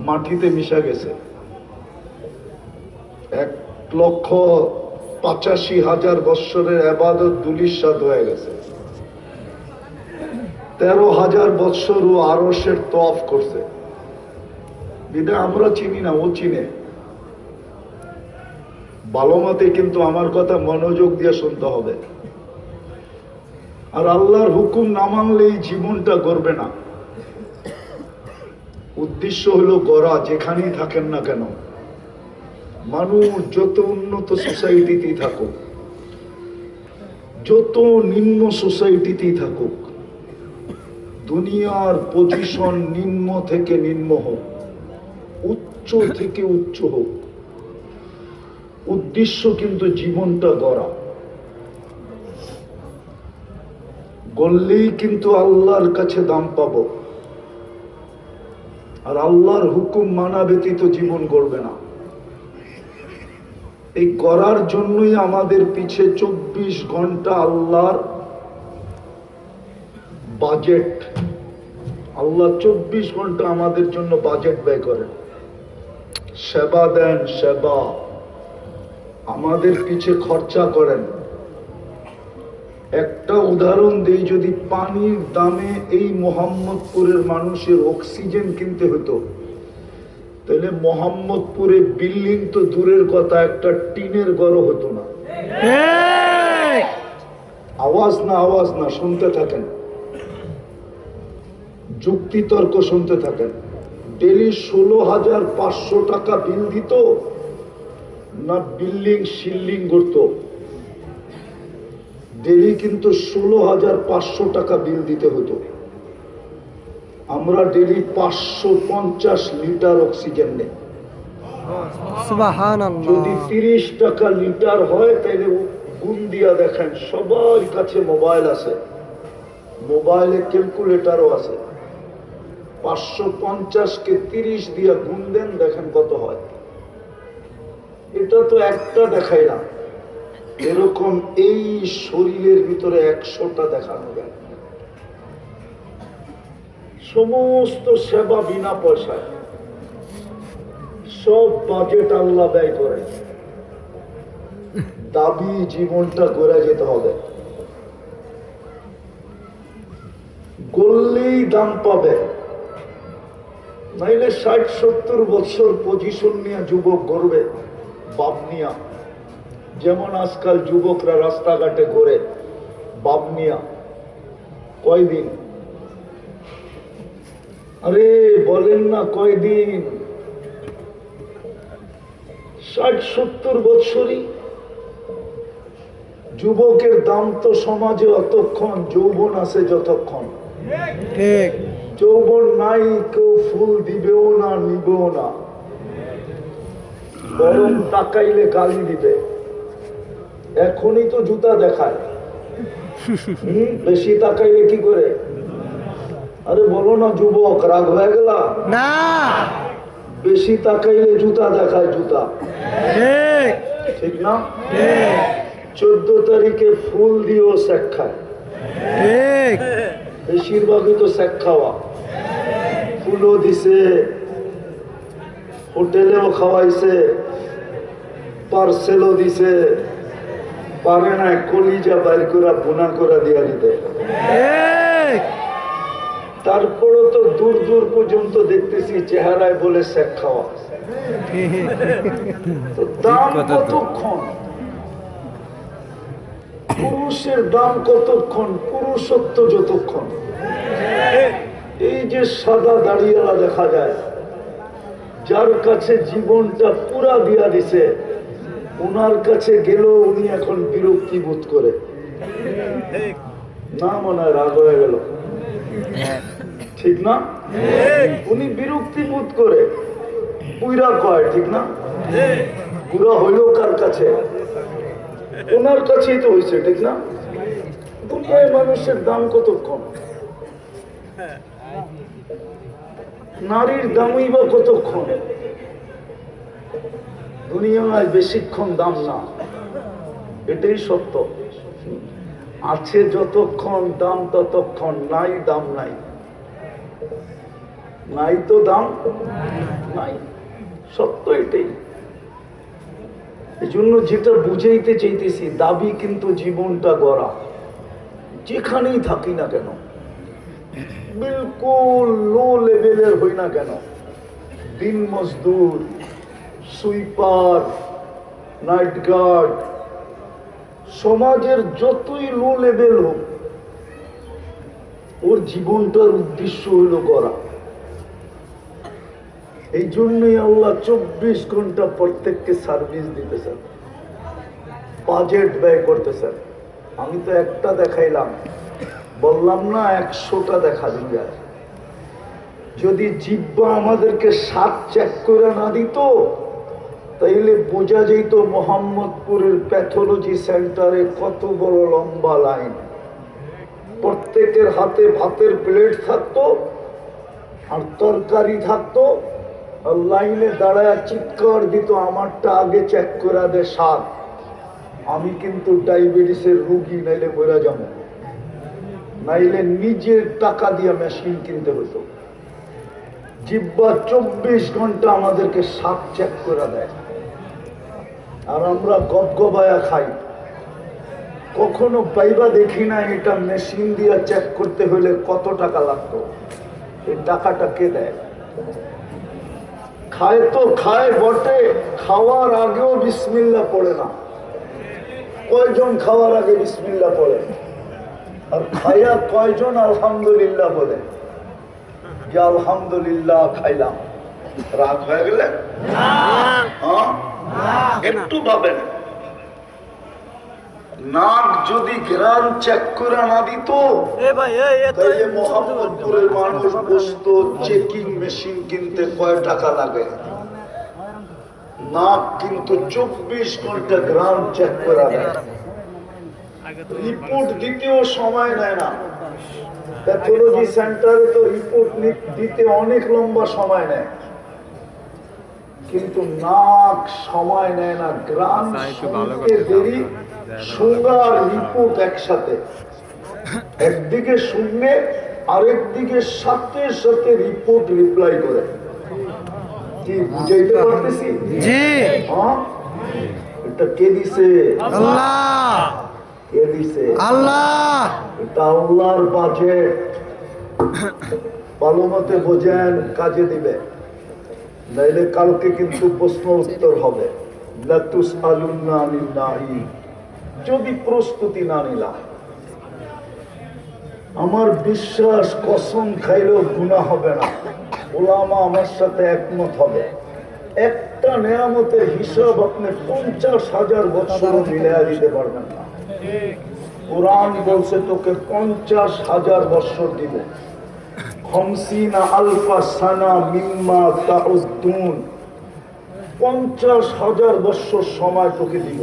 মাটিতে মিশা গেছে। 1,85,000 বৎসরের ইবাদত ধূলিসাৎ হয়ে গেছে। 13,000 বৎসর ও আরশের তওয়াফ করছে। এটা আমরা চিনি না, ও চিনে ভালো মতে। কিন্তু আমার কথা মনোযোগ দিয়ে শুনতে হবে। আর আল্লাহর হুকুম না মানলে এই জীবনটা গড়বে না। উদ্দেশ্য হলো গড়া, যেখানেই থাকেন না কেন। মানুষ যত উন্নত সোসাইটিতেই থাকুক, যত নিম্ন সোসাইটিতেই থাকুক, দুনিয়ার পজিশন নিম্ন থেকে নিম্ন হোক, উচ্চ থেকে উচ্চ হোক, উদ্দেশ্য কিন্তু জীবনটা গড়া। গড়লেই কিন্তু আল্লাহর কাছে দাম পাবো। আর আল্লাহর হুকুম মানা ব্যতীত জীবন গড়বে না। এই করার জন্যই আমাদের পিছে 24 ঘন্টা আল্লাহর বাজেট। আল্লাহ 24 ঘন্টা আমাদের জন্য বাজেট ব্যয় করেন, সেবা দেন, সেবা আমাদের পিছে খরচা করেন। একটা উদাহরণ দিই, যদি পানির দামে এই মোহাম্মদপুরের মানুষের অক্সিজেন কিনতে হতো, তাহলে মোহাম্মদপুরে বিল্ডিং তো দূরের কথা, একটা টিনের ঘরও হতো না। আওয়াজ না, আওয়াজ না, শুনতে থাকেন, যুক্তি তর্ক শুনতে থাকেন। ডেলি 16,500 টাকা বিল দিত না বিল্ডিং শিল্ডিং করতো? ডেলি কিন্তু 16,500 টাকা বিল দিতে হতো। আমরা ডেলি 550 লিটার অক্সিজেন নেই। যদি 30 টাকা লিটার হয়, তাহলে গুণ দিয়া দেখেন। সবার কাছে মোবাইল আছে, মোবাইলে ক্যালকুলেটারও আছে। 550-কে 30 দিয়া গুণ দেন, দেখেন কত হয়। এটা তো একটা দেখাই না, এরকম এই শরীরের ভিতরে 100টা দেখানো যায়। সমস্ত সেবা বিনা পয়সায়, সব বাজেট আল্লাহ ব্যয় করে। দাবি জীবনটা গড়ে যেতে হবে, গড়লেই দাম পাবে। নাইলে 60-70 বছর পজিশন নিয়ে যুবক গড়বে, বাপ নিয়া। যেমন আজকাল যুবকরা রাস্তাঘাটে ঘোরে বাপ নিয়া। কয়দিন? আরে বলেন না কয়দিন? 60-70 বছরই। যুবকের দাম তো সমাজে অতক্ষণ, যৌবন আছে যতক্ষণ। যৌবন নাই, কেউ ফুল দিবেও না, নিবেও না, বরং তাকাইলে গালি দিবে। এখনই তো জুতা দেখায়, বেশি তাকাইলে কি করে? আরে বলো না যুবক, রাগ হয়ে গেল না? বেশি তাকাইলে জুতা দেখায়, জুতা, ঠিক না? 14 তারিখে ফুল দিয়েও শেখ খায়, বেশিরভাগই তো শেখ খাওয়া। ফুলও দিছে, হোটেলেও খাওয়াইছে, পার্সেলও দিছে, পারে না কলিজা বাইর করে বোনা করে দিয়া দিতে। তারপরও তো দূর দূর পর্যন্ত দেখতেছি চেহারায় বলে শেখ খাওয়া। তো দাম কতক্ষণ? পুরুষের দাম কতক্ষণ? পুরুষত্ব যতক্ষণ। এই যে সাদা দাড়িওয়ালা দেখা যায়, যার কাছে জীবনটা পুরা দিয়া দিছে, ওনার কাছে গেলেও উনি এখন বিরক্তি বোধ করে। না মনে হয় রাগ হয়ে গেল, ঠিক না? উনি বিরক্তি বোধ করে, পুইরা কয়, ঠিক না? পুরা হইলেও কার কাছে? ওনার কাছেই তো হয়েছে, ঠিক না? দুনিয়ায় মানুষের দাম কতক্ষণ? নারীর দামই বা কতক্ষণ? দুনিয়ায় বেশিক্ষণ দাম না, এটাই সত্য। আছে যতক্ষণ দাম ততক্ষণ, নাই দাম নাই। নাই তো দাম নাই, সত্য এটাই। এই জন্য যেটা বুঝাইতে চাইতেছি, দাবি কিন্তু জীবনটা গড়া, যেখানেই থাকি না কেন, বিলকুল লো লেভেলের হই না কেন, দিন মজদুর, সুইপার, নাইট গার্ড, সমাজের যতই লো লেভেল হোক, ওর জীবনটার উদ্দেশ্য হলো গড়া। এই জন্যই আল্লাহ 24 ঘন্টা প্রত্যেককে সার্ভিস দিতেছেন, বাজেট ব্যয় করতেছেন। আমি তো একটা দেখাইলাম, বললাম না 100টা দেখা দিবে। যদি জিহ্বা আমাদেরকে 7 চেক করে না দিত, তাইলে বোঝা যেত মোহাম্মদপুরের প্যাথোলজি সেন্টারে কত বড় লম্বা লাইন। প্রত্যেকের হাতে ভাতের প্লেট থাকতো আর তরকারি থাকতো, আর লাইনে দাঁড়ায় চিৎকার দিত, আমারটা আগে চেক করে দে 7, আমি কিন্তু ডায়াবেটিসের রুগী, নাইলে মরে যাবো। নাইলে নিজের টাকা দিয়ে মেশিন কিনতে হতো। জিহ্বা 24 ঘন্টা আমাদেরকে 7 চেক করে দেয়, আর আমরা গবগবায়া খাই। কখনো পাইবা দেখি না এটা মেশিন দিয়ে চেক করতে হলে কত টাকা লাগতো। এই টাকাটা কে দেয়? খায় তো খায় বটে, খাওয়ার আগেও বিসমিল্লাহ পড়ে না। কয়জন খাওয়ার আগে বিসমিল্লাহ পড়ে? আর খাইয়া কয়জন আলহামদুলিল্লাহ বলে যে আলহামদুলিল্লাহ খাইলাম? রাগ হয়ে গেলে একটু ভাবেন, নাক যদি গ্রাম চেক করে না দিত, তাইলে মোহাম্মদপুরের মানুষ বসতো চেকিং মেশিন কিনতে কয় টাকা লাগে। নাক কিন্তু 24 ঘন্টা গ্রাম চেক করে দেয়, রিপোর্ট দিতেও সময় নেয় না। প্যাথোলজি সেন্টারে তো রিপোর্ট দিতে অনেক লম্বা সময় নেয়, কিন্তু নাক সময় নেয় না। গ্রাম শুনতে দেরি, সুগার রিপোর্ট একসাথে, একদিকে শুনলে আরেকদিকে সাথে সাথে রিপোর্ট রিপ্লাই করে। কি বুঝাইতে পারতেছি? এটা কে দিছে? আল্লাহ। কে দিছে? আল্লাহ। এটা আল্লাহর বাজেট, ভালো মতে বোঝেন, কাজে দিবে, নাইলে কালকে কিন্তু প্রশ্ন উত্তর হবে। যদি প্রস্তুতি না নিলাম, আমার বিশ্বাস কসম খাইলেও গুনাহ হবে না। ওলামা আমার সাথে একমত হবে। একটা নেয়ামতের হিসাব আপনি 50,000 বছর মিলিয়ে দিতে পারবেন না। কোরআন বলছে তোকে 50,000 বছর দিব। 50,000 বছর সময় তোকে দিব,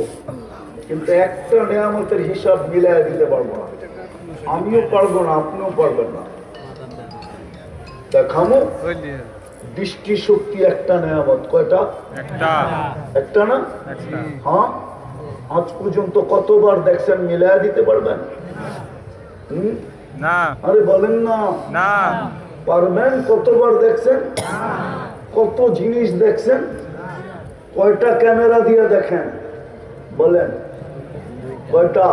কিন্তু একটা নেয়ামতের হিসাব মিলাই দিতে পারবো না। আমিও পারবো না, আপনিও পারবেন না। দেখামো দৃষ্টি শক্তি একটা নেয়ামত। কয়টা? একটা না? হ্যাঁ, আজ পর্যন্ত কতবার দেখছেন? মিলাই দিতে পারবেন? না। আরে বলেন না। না পারবেন? কতবার দেখছেন? কত জিনিস দেখছেন? কয়টা ক্যামেরা দিয়ে দেখেন? বলেন কয়টা?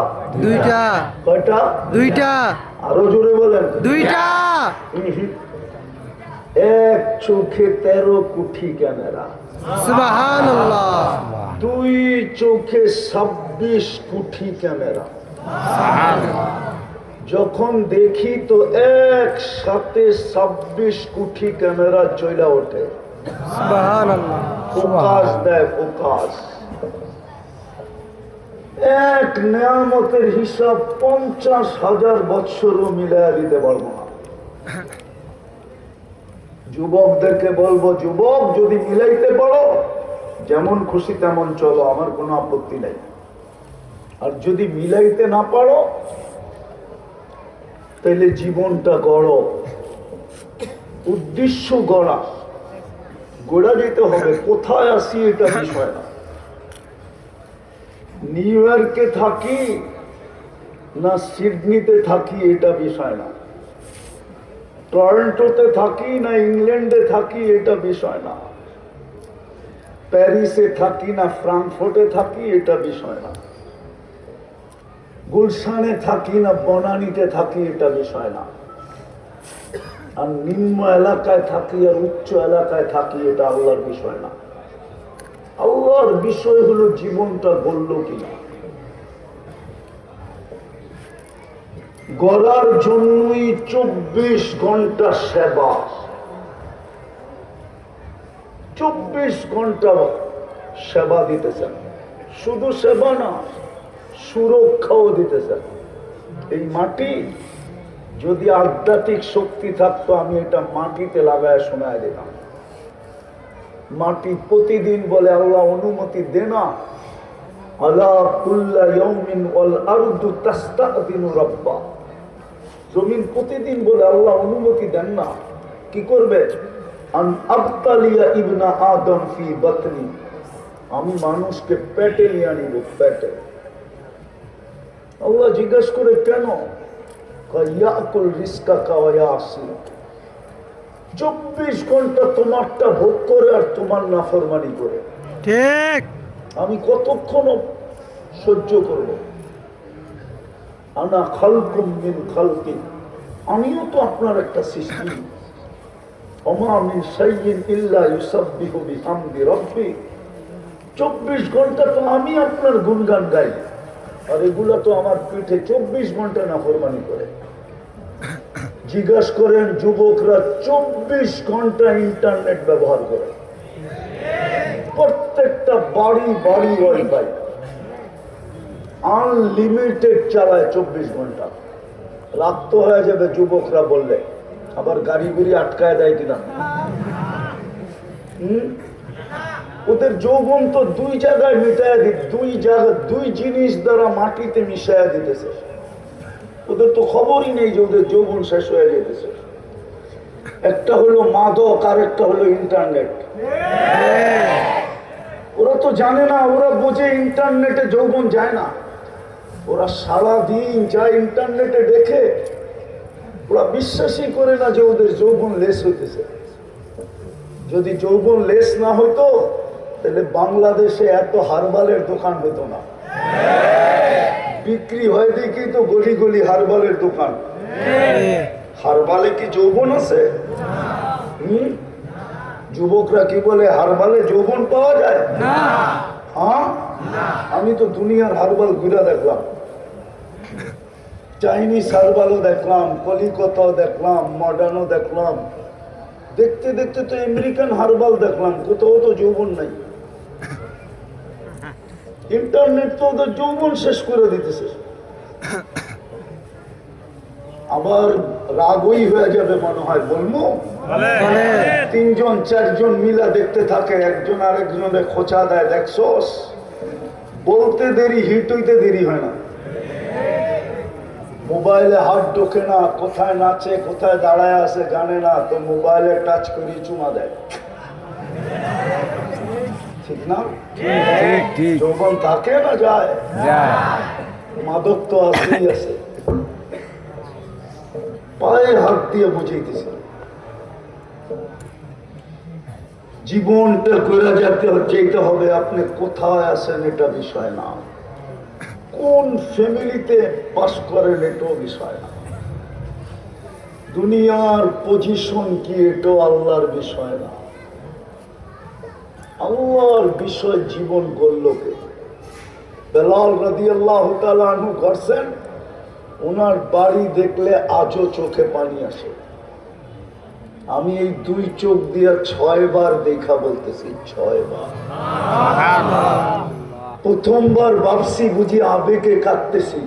2টা। কয়টা? 2টা। আরো জোরে বলেন। 2টা। এক চোখে 13 কোটি ক্যামেরা। সুবহানাল্লাহ। 2 চোখে 26 কোটি ক্যামেরা। যখন দেখি তো একসাথে 26 কোটি ক্যামেরা চলে ওঠে। সুবহানাল্লাহ। ফোকাস দেয়, ফোকাস। এক নিয়ামতের হিসাব 50,000 বছরও মিলাইয়া দিতে পারবো না। যুবকদেরকে বলবো, যুবক যদি মিলাইতে পারো যেমন খুশি তেমন চলো, আমার কোনো আপত্তি নাই। আর যদি মিলাইতে না পারো তাহলে জীবনটা গড়ো, উদ্দেশ্য গড়া, গোড়া যেতে হবে। কোথায় আসি এটা বিষয় না। নিউ ইয়র্কে থাকি না সিডনিতে থাকি এটা বিষয় না। টরন্টোতে থাকি না ইংল্যান্ডে থাকি এটা বিষয় না, প্যারিসে থাকি না ফ্রাঙ্কফুর্টে থাকি এটা বিষয় না, গুলশানে থাকি না বনানীতে থাকি এটা বিষয় না, আর নিম্ন এলাকায় থাকি আর উচ্চ এলাকায় থাকি এটা আল্লাহর বিষয় না। আল্লাহর বিষয় হলো জীবনটা গড়ল কিনা। গড়ার জন্যই 24 ঘন্টা সেবা, 24 ঘন্টা সেবা দিতেছেন। শুধু সেবা না, সুরক্ষাও দিতেছেন। এই মাটি যদি আধ্যাত্মিক শক্তি থাকতো আমি এটা মাটিতে লাগায় শোনায় দিতাম। মাটি প্রতিদিন বলে আল্লাহ অনুমতি দে না, আলা কুল্লা ইয়াউমিন ওয়াল আরদু তাস্তাদিনু রাব্বা। জমিন প্রতিদিন বলে আল্লাহ অনুমতি দেন না, কি করবে? আন আবতালিয়া ইবনা আদম ফি বাতনি, আমি মানুষকে পেটে নিয়ে আনিব, পেটে। আল্লাহ জিজ্ঞাসা করে কেন? ইয়াকুল রিজকাকা ওয়া ইয়াসিক, 24 ঘন্টা তোমারটা ভোগ করে আর তোমার নাফরমানি করে। ঠিক। আমি কতক্ষণ সহ্য করব? আনা খালকুম মিন খালকি, আমিও তো আপনার একটা সৃষ্টি। ওমা মিন শাইইন ইল্লা ইউসাব্বিহু বিহামদি রাব্বি, 24 ঘন্টা তো আমি আপনার গুণগান গাই, আর এগুলা তো আমার পিঠে 24 ঘন্টা নাফরমানি করে। জিজ্ঞাসা করেন যুবকরা 24 ঘন্টা ইন্টারনেট ব্যবহার করে, প্রত্যেকটা বাড়ি বাড়ি ওয়াইফাই আনলিমিটেড চালায় 24 ঘন্টা। রাত তো হয়ে যাবে যুবকরা বললে, আবার গাড়ি গুড়ি আটকায় দেয় কিনা। ওদের যৌবন তো দুই জায়গায় মিটাইয়া দিত, দুই জিনিস দ্বারা মাটিতে মিশাইয়া দিতেছে। ওদের তো খবরই নেই যে ওদের যৌবন শেষ হয়ে যেতেছে। একটা হলো মাদক আর একটা হলো ইন্টারনেট। ওরা তো জানে না, ওরা বোঝে ইন্টারনেটে যৌবন যায় না। ওরা সারাদিন যা ইন্টারনেটে দেখে ওরা বিশ্বাসই করে না যে ওদের যৌবন লেস হইতেছে। যদি যৌবন লেস না হইতো তাহলে বাংলাদেশে এত হারবালের দোকান হতো না। বিক্রি হয় দেখি তো গলি গলি হারবালের দোকান। হারবালে কি যৌবন আছে? যুবকরা কি বলে হারবালে যৌবন পাওয়া যায়? হ্যাঁ, আমি তো দুনিয়ার হারবাল ঘুরে দেখলাম, চাইনিজ হারবালও দেখলাম, কলিকাতাও দেখলাম, মডার্নও দেখলাম। দেখতে দেখতে তো আমেরিকান হারবাল দেখলাম, কোথাও তো যৌবন নাই। ইন্টারনেট তো ওদের যৌবন শেষ করে দিতেছে। আবার রাগই হয়ে যাবে মনে হয়, বলবো। 3জন 4জন মিলা দেখতে থাকে, একজন আরেকজনের খোঁচা দেয়, দেখছোস? বলতে দেরি, হিট হইতে দেরি হয় না। মোবাইলে হাত ঢোকে না, কোথায় নাচে কোথায় দাঁড়ায় আছে জানে না, তো মোবাইলে টাচ করি চুমা দেয়। ঠিক না? যৌবন থাকে না যায়? মাদক তো আসেই আছে। পায়ে হাত দিয়ে বুঝাইতেছে জীবনটা করে যেতে হবে। আপনি কোথায় আছেন এটা বিষয় না, কোন ফ্যামিলিতে পাস করেন এটাও বিষয় না, দুনিয়ার পজিশন কি এটাও আল্লাহর বিষয় না। আল্লাহর বিষয় জীবন গড়লকে। বেলাল রাদিয়াল্লাহু তাআলা আনহু করছেন, ওনার বাড়ি দেখলে আজও চোখে পানি আসে। আমি এই 2 চোখ দিয়ে 6 বার দেখা বলতেছি, 6 বার। প্রথমবার ভাবছি বুঝি আবেগে কাঁদতেছি,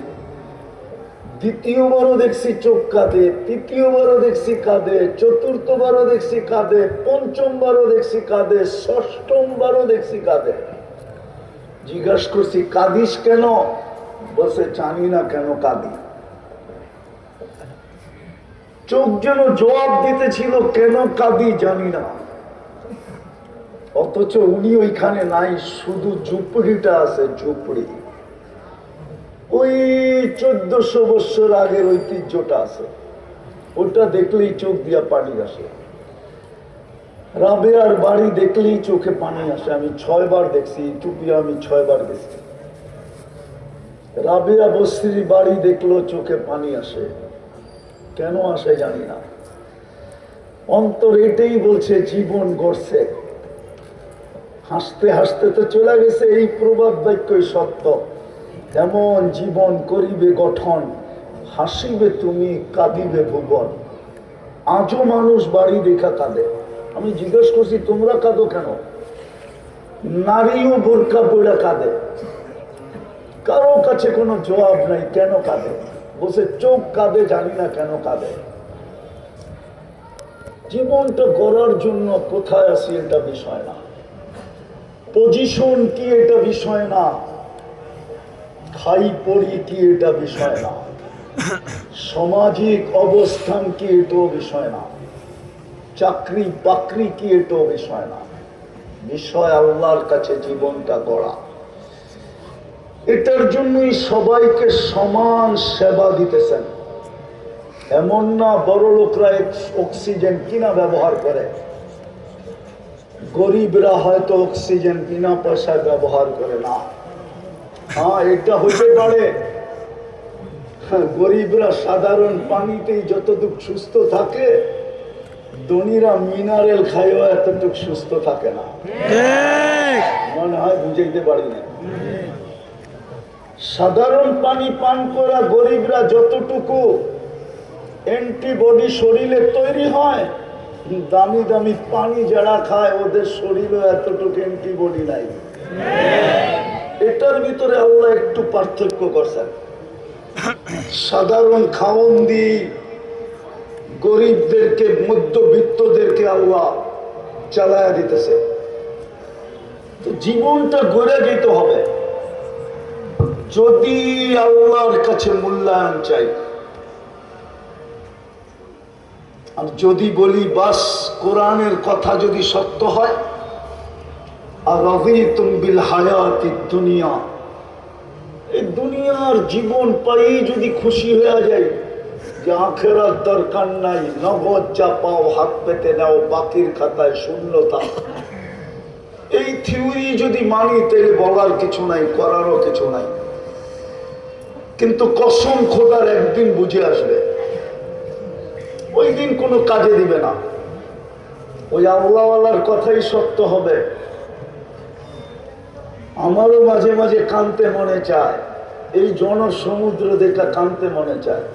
দ্বিতীয়বারও দেখছি চোখ কাঁদে, তৃতীয়বারও দেখছি কাঁদে, চতুর্থবারও দেখছি কাঁদে, পঞ্চমবারও দেখছি কাঁদে, ষষ্ঠমবারও দেখছি কাঁদে। জিজ্ঞাসা করছি কাঁদিস কেন? বলছে জানি না কেন কাঁদি। চোখ যেন জবাব দিতেছিল কেন কাঁদি জানি না। অথচ উনি ওইখানে নাই, শুধু ঝুপড়িটা আছে, ঝুপড়ি। ওই 1400 বছর আগের ঐতিহ্যটা আছে। ওটা দেখলেই চোখ দিয়া পানি আসে। রাবেয়ার বাড়ি দেখলেই চোখে পানি আসে। আমি 6 বার দেখছি ইথিওপিয়া, আমি 6 বার গেছি। রাবেয়া বস্তির বাড়ি দেখলো চোখে পানি আসে। কেন আসে জানি না, অন্তর এটাই বলছে জীবন গড়ছে। হাসতে হাসতে তো চলে গেছে, এই প্রবাদ বাক্যই সত্য। এমন জীবন করিবে গঠন, হাসিবে তুমি কাঁদিবে ভুবন। আজও মানুষ বাড়ি দেখা কাঁদে। আমি জিজ্ঞেস করছি তোমরা কাঁদো কেন? নারীও বোরকা পড়া কাঁদে, কারো কাছে কোনো জবাব নাই কেন কাঁদে। বসে চোখ কাঁদে, জানি না কেন কাঁদে। জীবনটা গড়ার জন্য কোথায় আছি এটা বিষয় না, পজিশন কি এটা বিষয় না, খাই পড়ি কি এটা বিষয় না, সামাজিক অবস্থান কি এটাও বিষয় না, চাকরি বাকরি কি এটাও বিষয় না। বিষয় আল্লাহর কাছে জীবনটা গড়া। এটার জন্যই সবাইকে সমান সেবা দিতেছেন। এমন না বড় লোকরা অক্সিজেন কিনা ব্যবহার করে, গরিবরা হয়তো অক্সিজেন বিনা পয়সায় ব্যবহার করে না। হ্যাঁ, এটা হইতে পারে। গরিবরা সাধারণ পানিতেই যতটুকু সুস্থ থাকে, ধনীরা মিনারেল খাইও এতটুকু সুস্থ থাকে না। মনে হয় বুঝাইতে পারি না। সাধারণ পানি পান করা গরিবরা যতটুকু অ্যান্টিবডি শরীরে তৈরি হয়, দামি দামি পানি যারা খায় ওদের শরীরে এতটুকু অ্যান্টিবডি নাই। এটার ভিতরে আল্লাহ একটু পার্থক্য করছেন। সাধারণ খাওন দিয়ে গরিবদেরকে, মধ্যবিত্তদেরকে আল্লাহ চালায়া দিতেছে। তো জীবনটা গড়ে যেতে হবে যদি আল্লাহর কাছে মূল্যায়ন চাই। আর যদি বলি বাস কোরআনের কথা যদি সত্য হয়, আর রাদিতুম বিল হায়াতিদ দুনিয়া, এই দুনিয়ার জীবন পাই যদি খুশি হয়ে যায় যে আখেরাত দরকার নাই, নগদ যা পাও হাত পেতে নাও, বাকির খাতায় শূন্যতা, এই থিওরি যদি মানি তাহলে বলার কিছু নাই, করারও কিছু নাই। কিন্তু কসম খোদার একদিন বুঝে আসবে, ওই দিন কোনো কাজে দিবে না। ওই আল্লাহওয়ালার কথাই সত্য হবে। আমারও মাঝে মাঝে কাঁদতে মনে চায়, এই জনসমুদ্র দেখা কাঁদতে মনে চায়।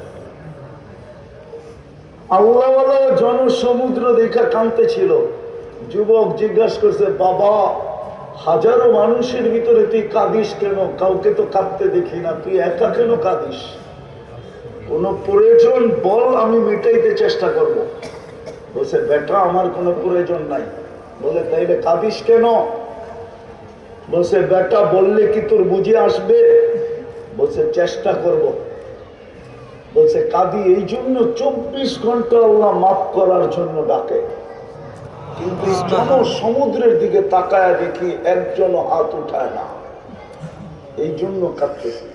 আল্লাহওয়ালা জনসমুদ্র দেখা কাঁদতে ছিল। যুবক জিজ্ঞাসা করছে, বাবা হাজারো মানুষের ভিতরে তুই কাঁদিস কেন? কাউকে তো কাঁদতে দেখি না, তুই একা কেন কাঁদিস? কোনো প্রয়োজন বল, আমি মেটাইতে চেষ্টা করব। বলছে, বেটা আমার কোনো প্রয়োজন নাই। বলে, তাইলে কাঁদিস কেন? বলছে, বেটা বললে কি তোর বুঝে আসবে? বলছে, চেষ্টা করব। বলছে, কাঁদি এই জন্য 24 ঘন্টা আল্লাহ মাফ করার জন্য ডাকে, কিন্তু সমুদ্রের দিকে তাকায় দেখি একজন হাত উঠায় না, এই জন্য কাঁদতেছি।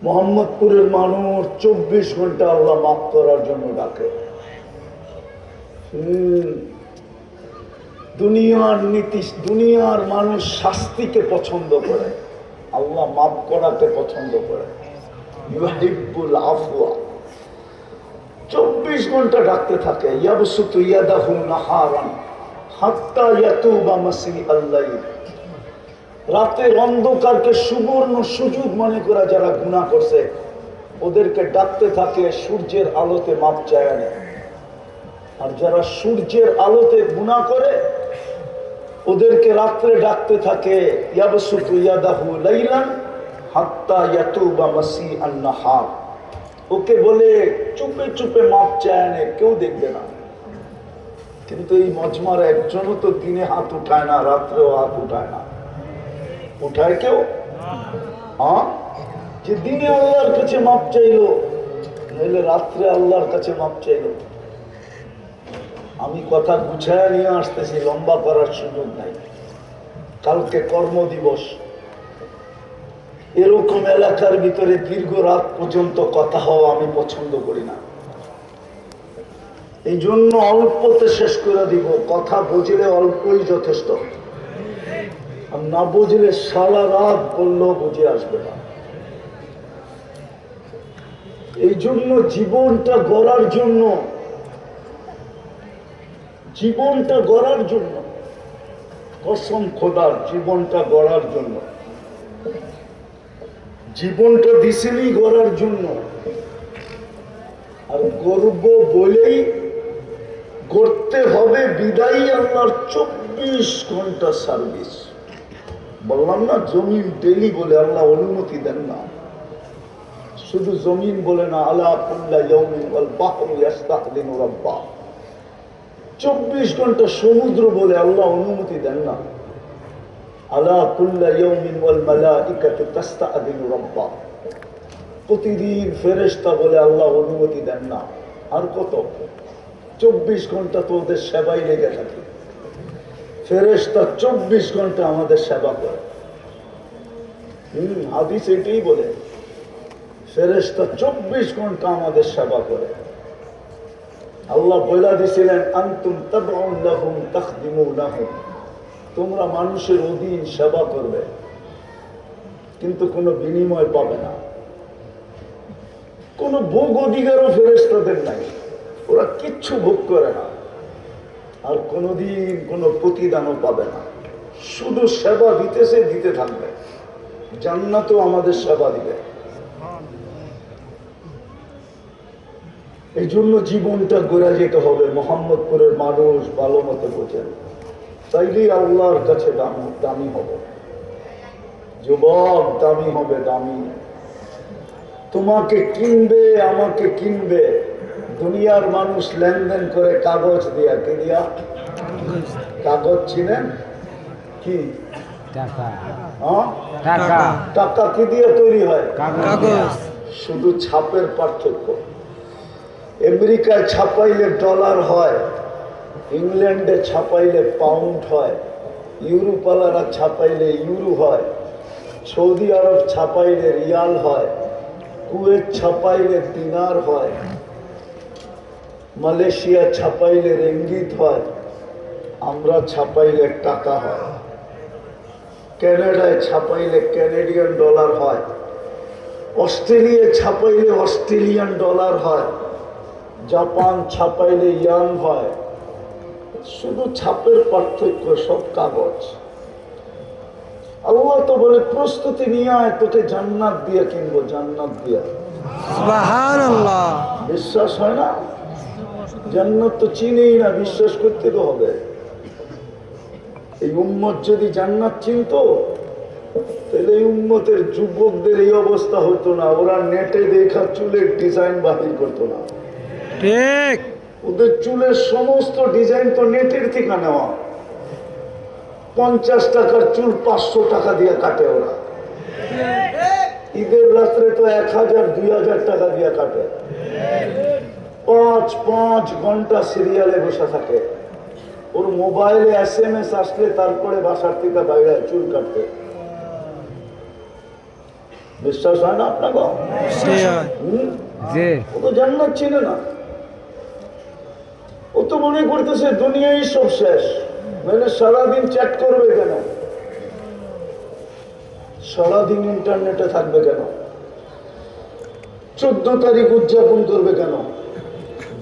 মোহাম্মদপুরের মানুষ 24 ঘন্টা আল্লাহ মাফ করার জন্য ডাকে। দুনিয়ার নীতি, দুনিয়ার মানুষ শাস্তিকে পছন্দ করে, আল্লাহ মাফ করাকে পছন্দ করে। ইউহিব্বুল আফওয়া। 24 ঘন্টা ডাকতে থাকে। ইয়াবসুতু ইয়াদাহু নাহারান হাত্তা ইয়াতুবা মাসিআল লাইল। রাতের অন্ধকারকে সুবর্ণ সুযোগ মনে করা যারা গুনাহ করছে, ওদেরকে ডাকতে থাকে সূর্যের আলোতে মাপ চায় না। আর যারা সূর্যের আলোতে গুনাহ করে, ওদেরকে রাত্রে ডাকতে থাকে ইয়াবসুতু ইয়াদাহু লাইলান হাত্তা ইয়াতুবা মাসিআন নাহার। ওকে বলে চুপে চুপে মাপ চায় না, কেউ দেখবে না। কিন্তু এই মজমার একজনও তো দিনে হাত উঠায় না, রাত্রেও হাত উঠায় না। উঠায় কেউ? হ্যাঁ, যে দিনে আল্লাহর কাছে মাপ চাইলো, নইলে রাত্রে আল্লাহর কাছে মাপ চাইলো। আমি কথা গুছায় নিয়ে আসতেছি, লম্বা করার সুযোগ নাই। কালকে কর্মদিবস। এরকম এলাকার ভিতরে দীর্ঘ রাত পর্যন্ত কথা হওয়া আমি পছন্দ করি না। এই জন্য অল্পতে শেষ করে দিব। কথা বুঝলে অল্পই যথেষ্ট, আর না বুঝলে সারা রাত বললেও বুঝে আসবে না। এই জন্য জীবনটা গড়ার জন্য, জীবনটা গড়ার জন্য, কসম খোদার, জীবনটা গড়ার জন্য, জীবনটা দিছেনই গড়ার জন্য। আর গর্ব বলেই করতে হবে বিদায়ী আল্লাহর 24 ঘন্টা সার্ভিস। বললাম না জমিন ডেলি বলে আল্লাহ অনুমতি দেন না। শুধু জমিন বলে না, আলা কুল্লা ইয়াউমিন ওয়াল বাহরু ইস্তাযিনু রাব্বা। 24 ঘন্টা সমুদ্র বলে আল্লাহ অনুমতি দেন না। আলা কুল্লা ইয়াউমিন ওয়াল মালাইকাতু তাস্তাযিনু রাব্বা। প্রতিদিন ফেরেশতা বলে আল্লাহ অনুমতি দেন না। আর কত? 24 ঘন্টা তো ওদের সেবাই লেগে থাকে। ফেরেশতা 24 ঘন্টা আমাদের সেবা করে। হাদিস এটাই বলে, ফেরেশতা 24 ঘন্টা আমাদের সেবা করে। আল্লাহ বলে দিয়েছিলেন, আনতুম তাবউন লাহুম তাখদিমুনাহুম, তোমরা মানুষের অধীন সেবা করবে, কিন্তু কোনো বিনিময় পাবে না। কোনো ভোগ অধিকারও ফেরেশতাদের নাই, ওরা কিচ্ছু ভোগ করে না, আর কোনোদিন কোনো প্রতিদানও পাবে না। শুধু সেবা দিতেছে, দিতে থাকবে। জান্নাতও আমাদের সেবা দিবে। এই জন্য জীবনটা গড়ে যেতে হবে। মোহাম্মদপুরের মানুষ ভালো মতো বোঝেন, তাইলেই আল্লাহর কাছে দামি হবে। যুবক দামি হবে, দামি। তোমাকে কিনবে, আমাকে কিনবে। দুনিয়ার মানুষ লেনদেন করে কাগজ দিয়া। কি দিয়া? কাগজ চিনেন? কি? টাকা কি দিয়ে তৈরি হয়? কাগজ। শুধু ছাপের পার্থক্য। আমেরিকায় ছাপাইলে ডলার হয়, ইংল্যান্ডে ছাপাইলে পাউন্ড হয়, ইউরোপালারা ছাপাইলে ইউরো হয়, সৌদি আরব ছাপাইলে রিয়াল হয়, কুয়েত ছাপাইলে দিনার হয়, মালয়েশিয়া ছাপাইলে রিঙ্গিত হয়, আমরা ছাপাইলে টাকা হয়, কানাডায় ছাপাইলে কানাডিয়ান ডলার হয়, অস্ট্রেলিয়া ছাপাইলে অস্ট্রেলিয়ান ডলার হয়, জাপান ছাপাইলে ইয়ান হয়। শুধু ছাপের পার্থক্য, সব কাগজ। আল্লাহ তো বলে, প্রস্তুতি নিয়ে আয়, তোকে জান্নাত দিয়ে কিনবো, জান্নাত দিয়া। সুবহানাল্লাহ। বিশ্বাস হয় না? জান্নাত তো চিনেই না, বিশ্বাস করতে তো হবে। এই উম্মত যদি জান্নাত চিনতো, তাহলে এই উম্মতের যুবকদের এই অবস্থা হতো না। ওরা নেটে দেখা চুলের ডিজাইন বাহির করতো না। ঠিক, ওদের চুলের সমস্ত ডিজাইন তো নেটের থেকে নেওয়া। 50 টাকার চুল 500 টাকা দিয়ে কাটে ওরা। ঈদের রাত্রে তো 1000-2000 টাকা দিয়ে কাটে। 5 ঘন্টা সিরিয়ালে বসে থাকে। ওর মোবাইলে SMS আসলে তারপরে বাসার থেকে বাইরে চুল কাটতে। বিশ্বাস হয় না আপনাকে? ও তো জান্নাত চিনে না। ও তো মনে করতেছে দুনিয়াই সব শেষ। মানে সারাদিন চ্যাট করবে কেন? সারাদিন ইন্টারনেটে থাকবে কেন? 14 তারিখ উদযাপন করবে কেন?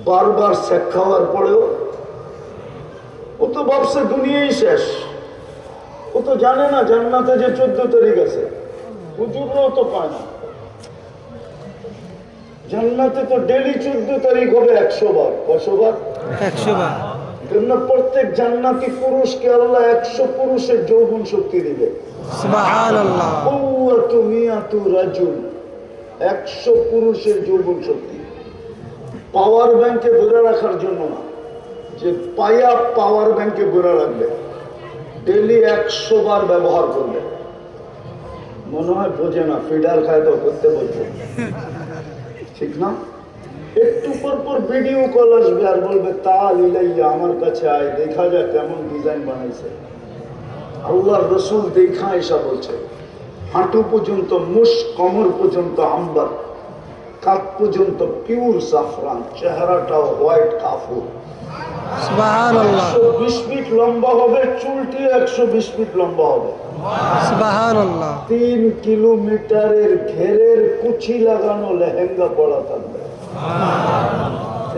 বারবার শেখ খাওয়ার পরেও ও তো ভাবছে দুনিয়াই শেষ। ও তো জানে না জান্নাতে যে 14 তারিখ আছে। হুজুররাও তো পায় না। জান্নাতে তো ডেলি 14 তারিখ হবে 100 বার। কয়শো বার? 100 বার। প্রত্যেক জান্নাতি পুরুষকে আল্লাহ 100 পুরুষের যৌবন শক্তি দিবে। সুবহানাল্লাহ। কুওয়াতু মিয়াতু রাজুল, 100 পুরুষের যৌবন শক্তি। পাওয়ার ব্যাংকে ভরে রাখার জন্য না, যে পায়া পাওয়ার ব্যাংকে ভরে রাখবে, ডেলি 100 বার ব্যবহার করবে। মনে হয় বোঝে না, ফিডার খায় তো করতে বলছে, ঠিক না? একটু পর পর ভিডিও কল আসবে আর বলবে, তাল ইলাইয়া, আমার কাছে আয়, দেখা যায় কেমন ডিজাইন বানাইছে। আল্লাহর রসুল দেখা এসা বলছে, হাঁটু পর্যন্ত মুশ, কমর পর্যন্ত আম্বার, কাঁধ পর্যন্ত পিওর জাফরান, চেহারাটাও হোয়াইট কাফুর। সুবহানাল্লাহ 120 ফিট লম্বা হবে, চুলটি 120 ফিট লম্বা হবে। সুবহানাল্লাহ 3 কিলোমিটারের ঘেরের কুচি লাগানো লেহেঙ্গা পরা থাকবে।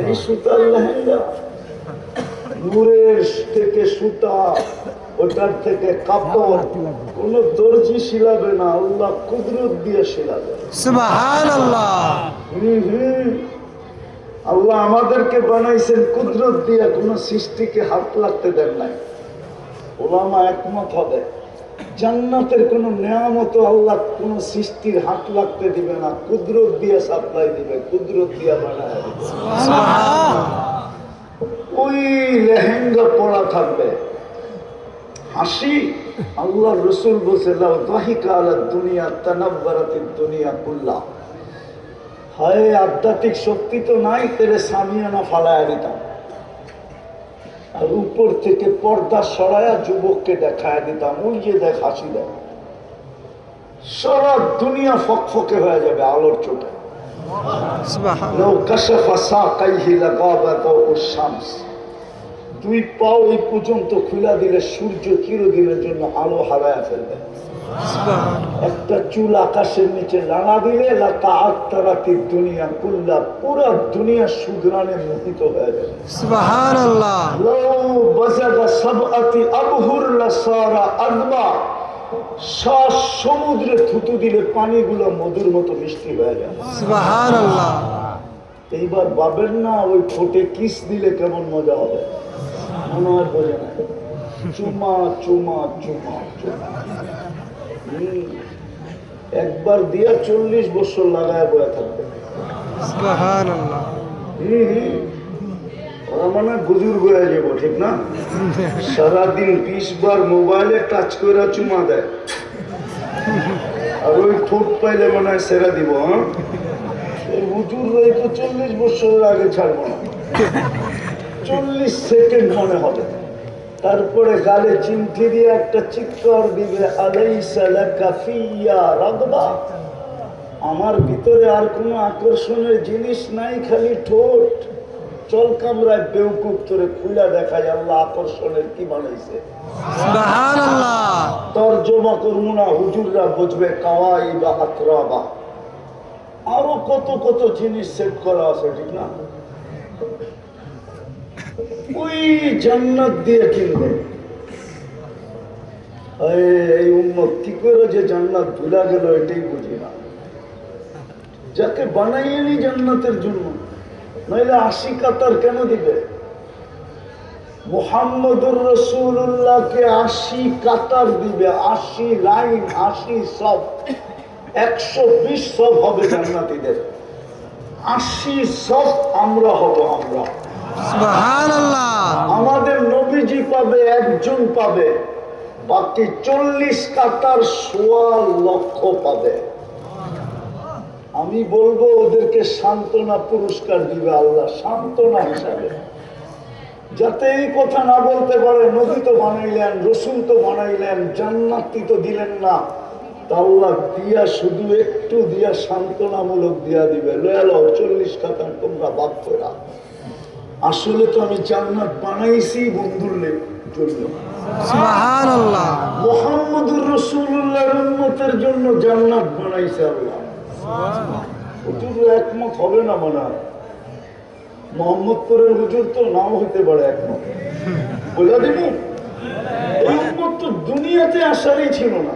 এই সুতার লেহেঙ্গা, নূরের থেকে সুতা, ওটার থেকে কাপড়, কোন দর্জি শিলাবে না, আল্লাহ কুদরত দিয়ে শিলাবে। সুবহানাল্লাহ আল্লাহ আমাদেরকে বানাইছেন কুদরত দিয়ে, কোন সৃষ্টিকে হাত লাগতে দেন নাই। ওলামা একমত হবে, জান্নাতের কোন নেয়ামত আল্লাহ কোন সৃষ্টির হাত লাগতে দিবে না, কুদরত দিয়ে সাপ্লাই দিবে, কুদরত দিয়ে বানায় দিবে। ওই লেহেঙ্গা পরা থাকবে, হাসি। আল্লাহ রসুল বলছে লাউ দাহিকা আলা দুনিয়া তানাব্বারাতিদ দুনিয়া কুল্লা। হয় আধ্যাত্মিক শক্তি তো নাই, তেরে সামিয়ানা ফালায়া দিতাম, আর উপর থেকে পর্দা সরায়া যুবককে দেখায় দিতাম, ওই যে দেখ হাসি দেয়, সারা দুনিয়া ফকফকে হয়ে যাবে আলোর চোখে। লাউ কাশাফা সাকাইহি লাগাবাতাহু শামস। 2 পাও এই পর্যন্ত খুলা দিলে সূর্য চিরদিনের জন্য আলো হারায়া ফেলবে। একটা চুল আকাশের নিচে লানা দিলে লাতাআত্তারাতিদ দুনিয়া কুল্লা, পুরা দুনিয়া সুদরানে মোহিত হয়ে যাবে। সুবহানাল্লাহ লাউ বাযাগা সাবআতি আবহুর লাসারা আযবা। 7 সমুদ্রে থুতু দিলে পানিগুলো মধুর মতো মিষ্টি হয়ে যাবে। সুবহানাল্লাহ এইবার ভাবেন না ওই ঠোঁটে কিস দিলে কেমন মজা হবে, মনে হয় বোঝে না। চুমা চুমা চুমা চুমা, একবার দিয়া 40 বছর লাগায় বয়ে থাকবে। সুবহানাল্লাহ ওরা মানে গুজুর হয়ে যাবো, ঠিক না? সারাদিন 20 বার মোবাইলে টাচ করে চুমা দেয়, আর ওই ঠোঁট পাইলে মনে হয় সেরা দিব। এই হুজুর রই তো 40 বছরের আগে ছাড়বো না, 40 সেকেন্ড মনে হবে। তারপরে গালে চিমটি দিয়ে একটা চিৎকার দিবে, আলাইসা লাকা ফিয়া রাগবা। আমার ভিতরে আর কোনো আকর্ষণের জিনিস নাই, খালি ঠোঁট। চল কামরায় বেউকুব তোরে খুলে দেখায় আল্লাহ আকর্ষণের কি বানাইছে। সুবহানাল্লাহ তরজমা করবো না, হুজুররা বুঝবে কাওয়াইবা আতরাবা। আরো কত কত জিনিস সেট করা আছে, ঠিক না? ওই জান্নাত দিয়ে কিনবে। এই উম্মত কি করে যে জান্নাত ভুলা গেল এটাই বুঝি না। যাকে বানাইনি জান্নাতের জন্য, নইলে 80 কাতার কেন দিবে? মুহাম্মদুর রাসূলুল্লাহকে 80 কাতার দিবে, 80 লাইন, 80 সব, 120 সব হবে জান্নাতীদের। 80 সব আমরা হব। আমরা সুবহানাল্লাহ আমাদের নবীজি পাবে, একজন পাবে, বাকি 40 কাতার 1.25 লক্ষ পাবে। আমি বলবো ওদেরকে সান্ত্বনা পুরস্কার দিবে আল্লাহ, সান্ত্বনা হিসাবে, যাতে এই কথা না বলতে পারে নবী তো বানাইলেন, রসুল তো বানাইলেন, জান্নাতি তো দিলেন না। তা আল্লাহ দিয়া শুধু একটু দিয়া সান্ত্বনামূলক দিয়া দিবে, লয়ালো 40 কাতার তোমরা বাদ করা। আসলে তো আমি জান্নাত বানাইছি বন্ধুর জন্য, সুবহানাল্লাহ মুহাম্মদুর রাসূলুল্লাহর উম্মতের জন্য জান্নাত বানাইছে আল্লাহ। হুজুর একমত হবে না মনে হয়, মোহাম্মদপুরের হুজুর তো নাও হইতে পারে একমত। বলে দিব এই উম্মত তো দুনিয়াতে আসারই ছিল না,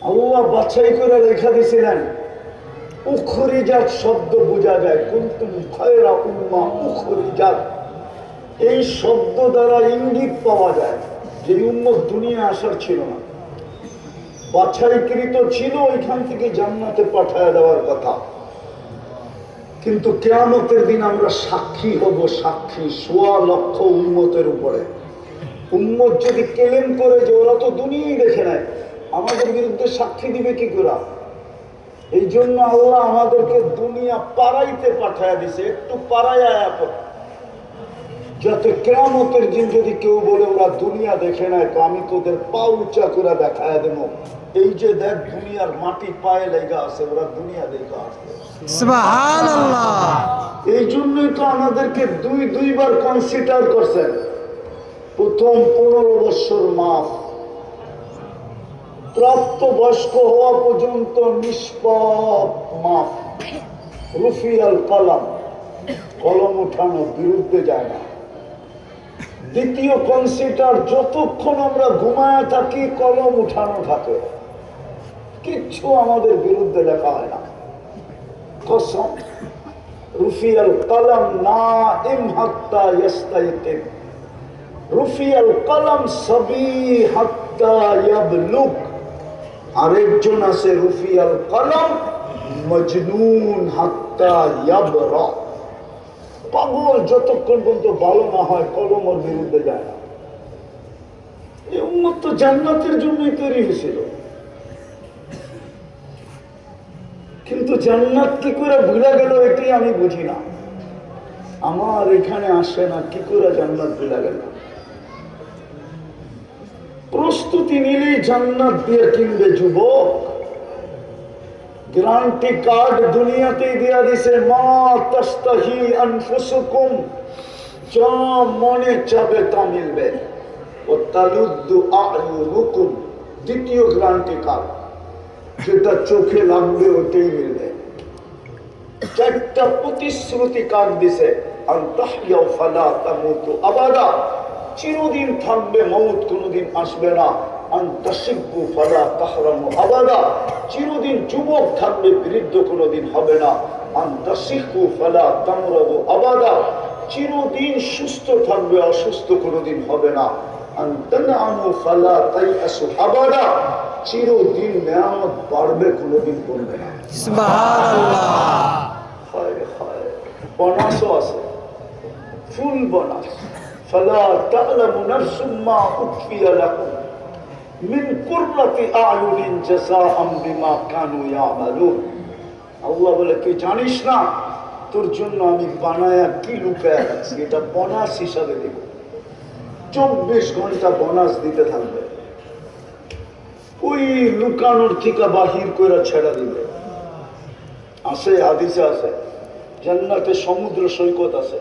আল্লাহ বাছাই করে রেখা দিয়েছিলেন। উখরিজাত শব্দ বোঝা যায়, কুনতুম খায়রা উম্মাহ উখরিজাত, এই শব্দ দ্বারা ইঙ্গিত পাওয়া যায় যে উম্মত দুনিয়া আসার ছিল না, বাছাইকৃত ছিল, ওইখান থেকে জান্নাতে পাঠায় দেওয়ার কথা। কিন্তু কিয়ামতের দিন আমরা সাক্ষী হব, সাক্ষী 1.25 লক্ষ উম্মতের উপরে। উম্মত যদি কেলেম করে যে ওরা তো দুনিয়াই দেখে নেয়, আমাদের বিরুদ্ধে সাক্ষী দিবে কি করে? এই জন্য আল্লাহ আমাদেরকে দুনিয়া পাড়াইতে পাঠায় দিছে, একটু পাড়ায় যাতে কিয়ামতের দিন যদি কেউ বলে ওরা দুনিয়া দেখে নাই, তো আমি তোদের পা উঁচা করে দেখায় দেবো, এই যে দেখ দুনিয়ার মাটি পায়ে লেগা আছে, ওরা দুনিয়া দেখা আছে। সুবহানাল্লাহ। এই জন্যই তো আমাদেরকে দুইবার কনসিডার করছেন। প্রথম 15 বছর মাফ, প্রাপ্ত বয়স্ক হওয়া পর্যন্ত নিষ্পাপ মাফ, রুফিয়াল কলম, কলম উঠানো, বিরুদ্ধে যায় না। দ্বিতীয় কনসিডার, যতক্ষণ আমরা ঘুমায় থাকি কলম উঠানো থাকে, কিচ্ছু আমাদের বিরুদ্ধে লেখা হয় না। কসম, রুফিয়াল কলম নাইম হাত্তা ইয়াস্তাইকিন, রুফিয়াল কলম সবি হাত্তা ইয়াবলুগ। আরেকজন আছে রুফিয়াল কলম মজনুন হাত্তা ইয়াবরা, পাগল যতক্ষণ পর্যন্ত ভালো না হয় কলম ওর বিরুদ্ধে যায় না। এই উম্মত তো জান্নাতের জন্যই তৈরি হয়েছিল, কিন্তু জান্নাত কি করে ভুলে গেল এটাই আমি বুঝি না। আমার এখানে আসে না, কি করে জান্নাত ভুলে গেল? প্রস্তুতি নিলেই জান্নাত দিয়ে কিনবে যুবক। গ্যারান্টি কার্ড দুনিয়াতেই দেয়া দিছে, মা তাস্তাহি আনফুসুকুম, যা মনে চাবে তা মিলবে। ও তালুদ্দু আ'য়ুনুকুম, দ্বিতীয় গ্যারান্টি কার্ড, যেটা চোখে লাগবে ওটাই মিলবে। চারটা প্রতিশ্রুতি কার্ড দিছে, আনতাহইয়া ফালা তামুতু আবাদা, চিরদিন থাকবে, মউত কোনোদিন আসবে না। আনতাশিব্বু ফালা তাহরামু আবাদা, চিরদিন যুবক থাকবে, বৃদ্ধ কোনোদিন হবে না। আনতাশিহু ফালা তামরাদু আবাদা, চিরদিন সুস্থ থাকবে, অসুস্থ কোনোদিন হবে না। আনতানআমু ফালা তাইআসু আবাদা, চিরদিন নেয়ামত বাড়বে, কোনোদিন কমবে না। সুবহানাল্লাহ। হায় হায়, বোনাসও আছে, ফুল বোনাস। ফালা তা'লামু নাফসুম মা উখফিয়া লাহুম মিন কুররাতি আ'য়ুনিন জাযাআম বিমা কানু ইয়ামালুন। আল্লাহ বলে, তুই জানিস না তোর জন্য আমি বানায়া কি লুকায়া রাখছি, এটা বোনাস হিসাবে দেব। 24 ঘন্টা বোনাস দিতে থাকবে, ওই লুকানোর থেকে বাহির করে ছেড়ে দিবে। আছে, হাদিসে আছে, জান্নাতে সমুদ্র সৈকত আছে,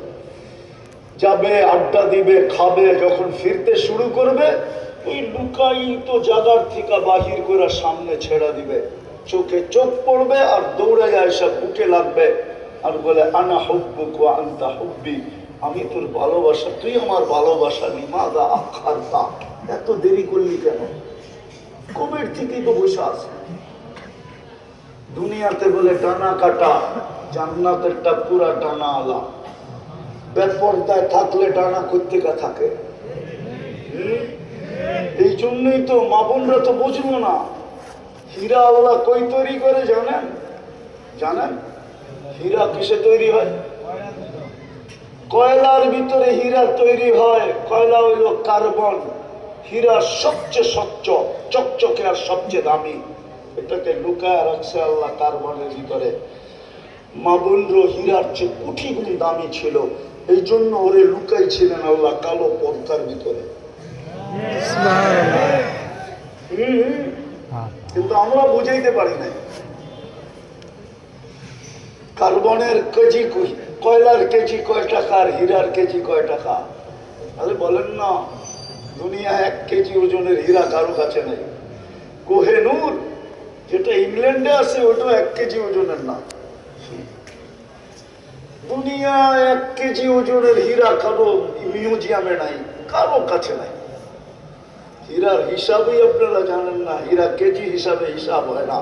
যাবে, আড্ডা দিবে, খাবে, যখন ফিরতে শুরু করবে ওই লুকায়িত জায়গার থেকে বাহির করে সামনে ছেড়ে দিবে। চোখে চোখ পড়বে আর দৌড়ে যায়, সব বুকে লাগবে আর বলে, আনা হুব্বুক ওয়া আনতা হুব্বি, আমি তোর ভালোবাসা, তুই আমার ভালোবাসা। লিমাযা আখারতা, এত দেরি করলি কেন? কবের থেকেই তো বসে আছে। দুনিয়াতে বলে টানা কাটা, জান্নাতেরটা পুরা টানা আলা। বেপরদায় থাকলে টানা করতে থাকে। এই জন্যই তো মা বোনরা তো বুঝলো না, হীরা আল্লাহ কই তৈরি করে জানেন? জানেন হীরা কিসে তৈরি হয়? কয়লার ভিতরে হীরা তৈরি হয়। কয়লা হইল কার্বন, হীরা সবচেয়ে স্বচ্ছ, চকচকে আর সবচেয়ে দামি। এটাকে লুকায় রাখছে আল্লাহ কার্বনের ভিতরে। মা বোনরা হীরার চেয়ে কোটি গুণ দামি ছিল, এই জন্য ওরে লুকাইছিলেন আল্লাহ কালো পর্দার ভিতরে। কিন্তু আমরা বুঝাইতে পারি নাই। কার্বনের কেজি, কয়লার কেজি কয় টাকা আর হীরার কেজি কয় টাকা? আরে বলেন না, দুনিয়া 1 কেজি ওজনের হীরা কারো কাছে নেই। কোহেনুর যেটা ইংল্যান্ডে আছে ওটা 1 কেজি ওজনের না। দুনিয়া 1 কেজি ওজনের হীরা কারো মিউজিয়ামে নাই, কারো কাছে নাই। হীরার হিসাবেই আপনারা জানেন না, হীরা কেজি হিসাবে হিসাব হয় না।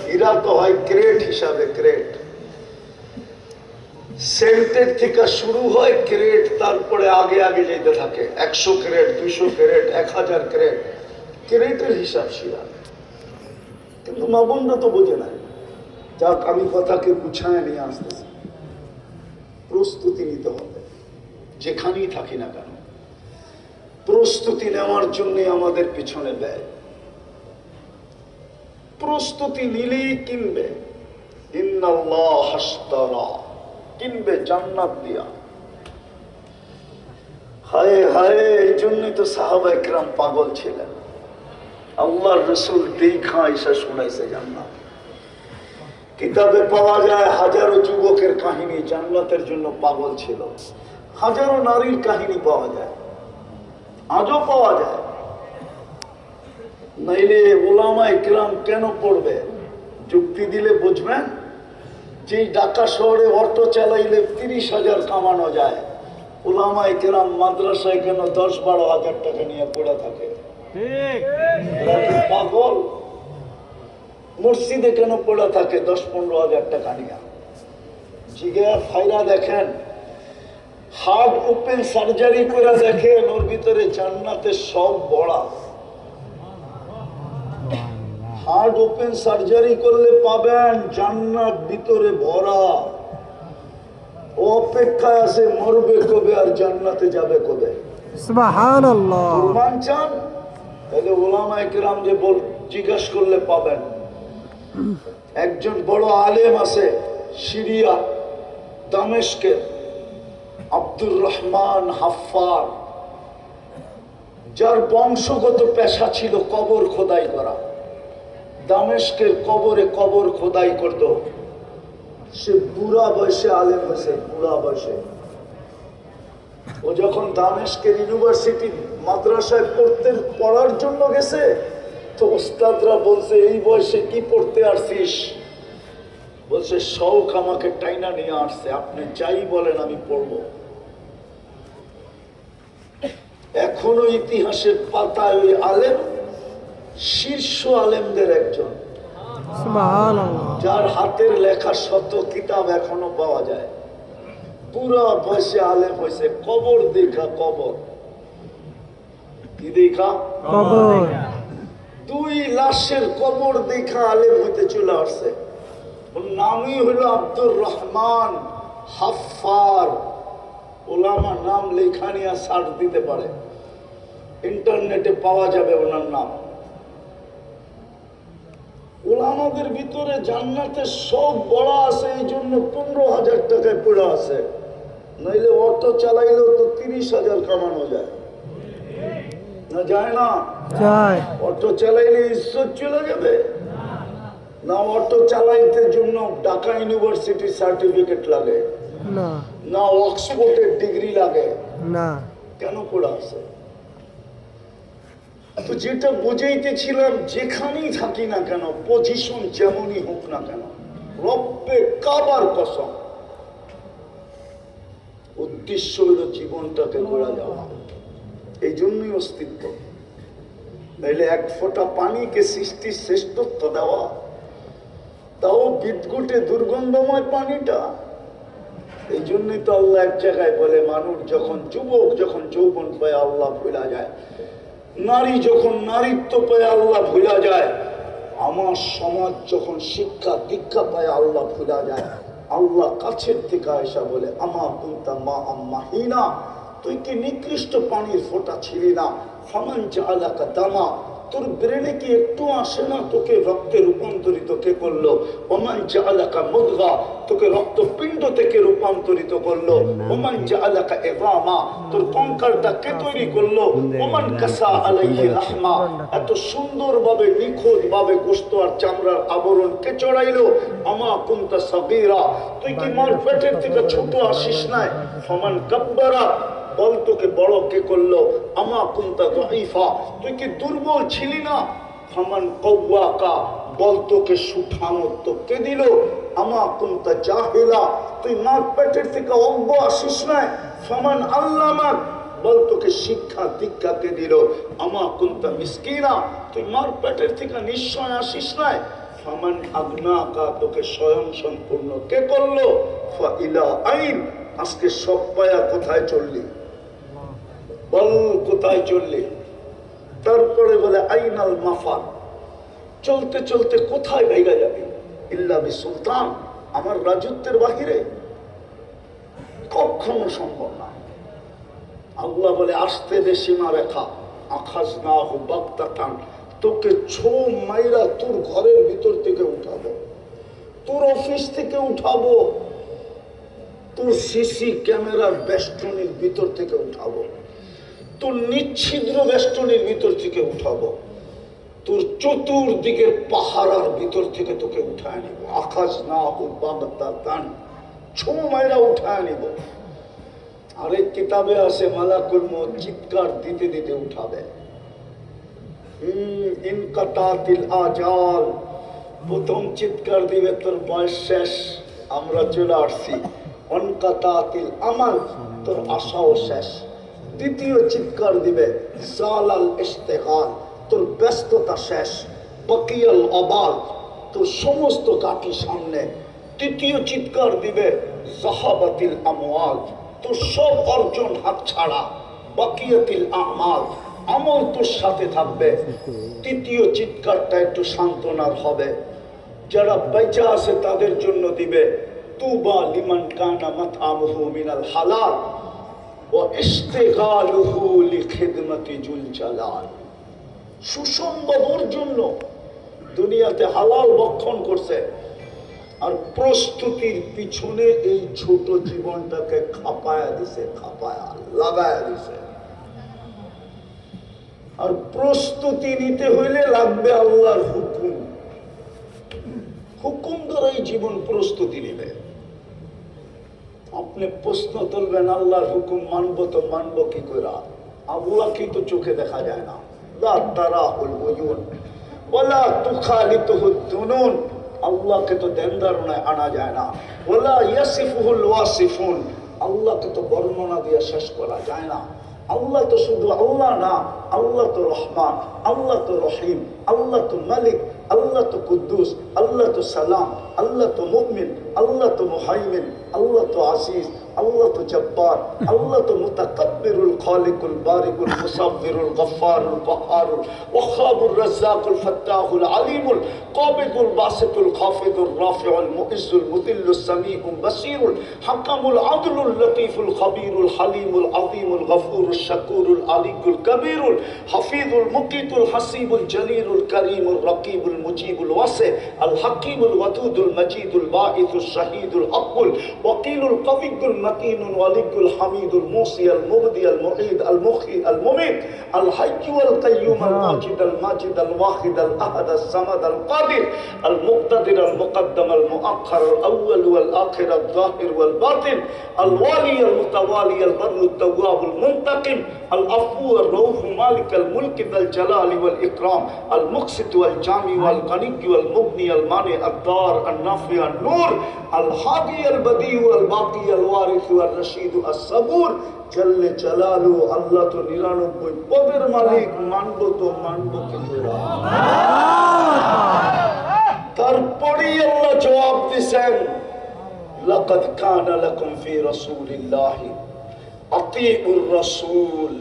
হীরা তো হয় ক্রেট হিসাবে, ক্রেট। সেন্টের থেকে শুরু হয় ক্রেট, তারপরে আগে আগে যেতে থাকে 100 ক্রেট, 200 ক্রেট, 1000 ক্রেট, ক্রেটের হিসাব শিরা। কিন্তু মা বোনরা তো বোঝে না। যাক, আমি কথাকে গুছায় নিয়ে আসতেছি। প্রস্তুতি নিতে হবে, যেখানেই থাকি না কেন। প্রস্তুতি নেওয়ার জন্য আমাদের পিছনে ব্যয়। প্রস্তুতি নিলেই কিনবে। ইন্নাল্লাহ হাশতারা, কিনবে জান্নাত দিয়া। হায় হায়, এই জন্যই তো সাহাবা একরাম পাগল ছিলেন। আল্লাহর রসুল দেখা এসে শুনাইছে জান্নাত। কিতাবে পাওয়া যায় হাজারো যুবকের কাহিনী জান্নাতের জন্য পাগল ছিল, হাজারো নারীর কাহিনী পাওয়া যায়, আজও পাওয়া যায়। নাইলে ওলামা ইকরাম কেন পড়বে? যুক্তি দিলে বুঝবেন। যেই ঢাকা শহরে অটো চালাইলে 30,000 কামানো যায়, ওলামা ইকরাম মাদ্রাসায় কেন 10-12 হাজার টাকা নিয়ে পড়ে থাকে? এরা কি পাগল? মসজিদে কেন পড়ে থাকে 10-15 হাজার টাকা নিয়ে? জিগা ফাইরা দেখেন, হার্ট ওপেন সার্জারি করে দেখেন, ওর ভিতরে জান্নাতের সব বড়া। হার্ট ওপেন সার্জারি করলে পাবেন জান্নাত ভিতরে ভরা। ও অপেক্ষায় আছে মরবে কবে আর জান্নাতে যাবে কবে। সুবহানাল্লাহ। কুরবান চান? তাহলে ওলামায়ে কেরাম যে জিজ্ঞাসা করলে পাবেন। একজন বড় আলেম আছে সিরিয়া দামেস্কের, আব্দুর রহমান হাফফার, যার বংশগত পেশা ছিল কবর খোদাই করা। দামেস্কের কবরে কবর খোদাই করত। সে বুড়া বয়সে আলেম হয়েছে, বুড়া বয়সে। ও যখন দামেস্কের ইউনিভার্সিটি মাদ্রাসায় পড়ার জন্য গেছে, তো ওস্তাদরা বলছে এই বয়সে কি পড়তে আসছিস? বলছে শৌক আমাকে টাইনা নিয়ে আসছে, আপনি যাই বলেন আমি পড়ব। এখনো ইতিহাসের পাতায় ওই আলেম শীর্ষ আলেমদের একজন, সুবহানাল্লাহ। যার হাতের লেখা শত কিতাব এখনো পাওয়া যায়। পুরা বয়সে আলেম হয়েছে, কবর দেখা, কবর কি দেখা? কবর। 2 লাশের কবর দেখা আলেম হইতে চলে আসছে। ওর নামই হলো আব্দুর রহমান হাফফার। ওলামা নাম লেখা নিয়ে সার্চ দিতে পারে, ইন্টারনেটে পাওয়া যাবে ওনার নাম। ওলামাদের ভিতরে জান্নাতের সব বড় আছে, এই জন্য 15,000 টাকায় পড়ে আছে। নইলে অটো চালাইলেও তো 30,000 কামানো যায় না? যায় না? যায়। অটো চালাইলে ইজ্জত চলে যাবে না? অটো চালাইতে জন্য ঢাকা ইউনিভার্সিটির সার্টিফিকেট লাগে না, না? অক্সফোর্ডের ডিগ্রি লাগে না। কেন পড়ে আছে? তো যেটা বুঝাইতেছিলাম, যেখানেই থাকি না কেন, পজিশন যেমনই হোক না কেন, রব্বে কাবার কসম, উদ্দেশ্য হলো জীবনটাকে গড়া যাওয়া। এই জন্যই অস্তিত্ব। তাইলে 1 ফোঁটা পানিকে সৃষ্টির শ্রেষ্ঠত্ব দেওয়া, তাও বিদ্যুটে দুর্গন্ধময় পানিটা। এই জন্যই তো আল্লাহ এক জায়গায় বলে, মানুষ যখন যুবক, যখন যৌবন পায় আল্লাহ ভুলা যায়, নারী যখন নারীত্ব পায় আল্লাহ ভুলা যায়, আমার সমাজ যখন শিক্ষা দীক্ষা পায় আল্লাহ ভুলা যায়। আল্লাহ কাছের থেকে আয়েশা বলে, আমা কুনতা মা আম্মাহিনা, তুই কি নিকৃষ্ট পানির ফোঁটা ছিলি না? ফামান জাআলাকা দামা, তোর ব্রেনে কি একটু আসে না তোকে রক্তে রূপান্তরিত কে করলো? ওমান জাআলাকা মুদগা, তোকে রক্তপিণ্ড থেকে রূপান্তরিত করলো। ওমান জাআলাকা ইযামা, তোর কঙ্কালটা কে তৈরি করলো? ওমান কাসা আলাইহি লাহমা, এত সুন্দরভাবে নিখুঁতভাবে গোশত আর চামড়ার আবরণ কে চড়াইলো? আমা কুনতা সাগীরা, তুই কি মার পেটের থেকে ছোট আসিস নাই? ফামান কাব্বারা, বল তোকে বড় কে করলো? আমা কুনতা দাঈফা, তুই কি দুর্বল ছিলি না? ফামান কওয়াকা, বল তোকে সুঠামত্ব কে দিল? আমা কুনতা জাহিলা, তুই মার পেটের থেকে অজ্ঞ আসিস নাই? ফামান আল্লামাক, বল তোকে শিক্ষা দীক্ষা কে দিল? আমা কুনতা মিসকিনা, তুই মার পেটের থেকে নিশ্চয় আসিস নাই? ফামান আগনাকা, তোকে স্বয়ং সম্পূর্ণ কে করলো? ফা ইলা আইন, আজকে সব পায়া কোথায় চললি? বল কোথায় চললি? তারপরে বলে আইনাল মাফার, চলতে চলতে কোথায় ভেঙে যাবে? ইল্লা বি সুলতান, আমার রাজত্বের বাহিরে কখনো সম্ভব না। আল্লাহ বলে আসতে দে সীমা রেখা, আখাজ না হো বাগতাতান, তোকে ছো মাইরা তোর ঘরের ভিতর থেকে উঠাবো, তোর অফিস থেকে উঠাবো, তোর সিসি ক্যামেরার বেষ্টনীর ভিতর থেকে উঠাবো। তোর নিচ্ছিদ্র বেষ্টনীর ভিতর থেকে উঠাবো, তোর চতুর্দিকের পাহারার ভিতর থেকে তোকে উঠায় নিব, আকাশ না হোক বাগদান ছো মাইরা উঠায় নিব। আরেক কিতাবে আছে মালাকুল মউত চিৎকার দিতে দিতে উঠাবে। ইনকাতাতিল আজাল, প্রথম চিৎকার দিবে তোর বয়স শেষ, আমরা চলে আসছি। অনকাতাতিল আমাল, তোর আশাও শেষ। দ্বিতীয় চিৎকার দিবে জালাল ইশতিগাল, তোর ব্যস্ততা শেষ। বাকিয়াল আবাল, তোর সমস্ত কাঠি সামনে। তৃতীয় চিৎকার দিবে জাহাবাতিল আমওয়াল, তোর সব অর্জন হাতছাড়া। বাকিয়াতিল আমাল, আমল তোর সাথে থাকবে। তৃতীয় চিৎকারটা একটু সান্ত্বনার হবে, যারা বেঁচে আছে তাদের জন্য দিবে তুবা লিমান কানা মাতআমুহু মিনাল হালাল ওয়া ইশতিগালুহু লিখিদমাতি জুল জালাল। সুসংবাদের জন্য দুনিয়াতে হালাল ভক্ষণ করছে, আর প্রস্তুতির পিছনে এই ছোট জীবনটাকে খাপায়া দিছে, খাপায়া লাগায়া দিছে। আর প্রস্তুতি নিতে হইলে লাগবে আল্লাহর হুকুম, হুকুম দ্বারাই জীবন প্রস্তুতি নেবে। আপনি প্রশ্ন তুলবেন আল্লাহর হুকুম মানবো তো মানবো কি করে? আল্লাহকে তো চোখে দেখা যায় না। লা তারাহুল উয়ুন ওয়ালা তুখালিতুহুদ দুনুন, আল্লাহকে তো ধ্যান ধারণায় আনা যায় না। ওয়ালা ইয়াসিফুহুল ওয়াসিফুন, আল্লাহকে তো বর্ণনা দিয়ে শেষ করা যায় না। আল্লাহ তো শুধু আল্লাহ না, আল্লাহ তো রহমান, আল্লাহ তো রহিম, আল্লাহ তো মালিক, আল্লাহ তো কুদ্দুস, আল্লাহ তো সালাম, আল্লাহ তো মুমিন, আল্লাহ তো মুহাইমিন, আল্লাহ তো আজিজ, আল্লাহ তো জব্বার, আল্লাহ তো মুতাকাব্বিরুল খালিকুল বারিকুল মুসাব্বিরুল গফফারুল কাহ্হারুল ওয়াহাবুর রাজ্জাকুল ফাত্তাহুল আলিমুল কাবিদুল বাসিতুল খাফিদুর রাফিউল মুইজ্জুল মুদিল্লুস সামিউল বাসীরুল হাকামুল আদলুল লতীফুল খবীরুল হালিমুল আযীমুল গফুরুশ শাকুরুল আলিকুল কবীরুল হাফিজুল মুকিতুল হাসিবুল জলিলুল করিমুল রকিবুল মুজিবুল ওয়াসি আল হাকিমুল ওয়াদুদুল মজিদুল বাঈসুশ শাহীদুল হকুল ওয়াকিলুল কবিয়ুল মতিনুল ওয়ালিকুল হামিদুল মুসি আল মুবদি আল মুঈদ আল মুখি আল মুমিত আল হাইয়্যু আল কাইয়্যুম আল মাজিদ আল মাজিদ আল ওয়াহিদ আল আহাদ আল সামাদ আল কাদির আল মুক্তাদির আল মুকদ্দম আল মুআখ্খার আল আউয়াল ওয়াল আখির আল যাহির ওয়াল বাতিন আল ওয়ালি আল মুতাওয়ালি আল বাররু আত তাওয়াব আল মুনতাকিম আল আফু আর রউফ মালিক আল মুলক আল জালাল ওয়াল ইকরাম আল মুকসিত ওয়াল জামি ওয়াল গনি ওয়াল মুগনি আল মানি আল দার আল নাফি আল নূর আল হাদি আল বদি ওয়াল বাকি আল ওয়ারিস ওয়াল রশিদ আস সাবুর জল্লে জালালু। আল্লাহ তো 99 পদের মালিক, মানবো তো মানবো কি করে? তারপরেই আল্লাহ জবাব দিয়েছেন লাকাদ কানা লাকুম ফি রাসূলিল্লাহি আতিউর রাসূল,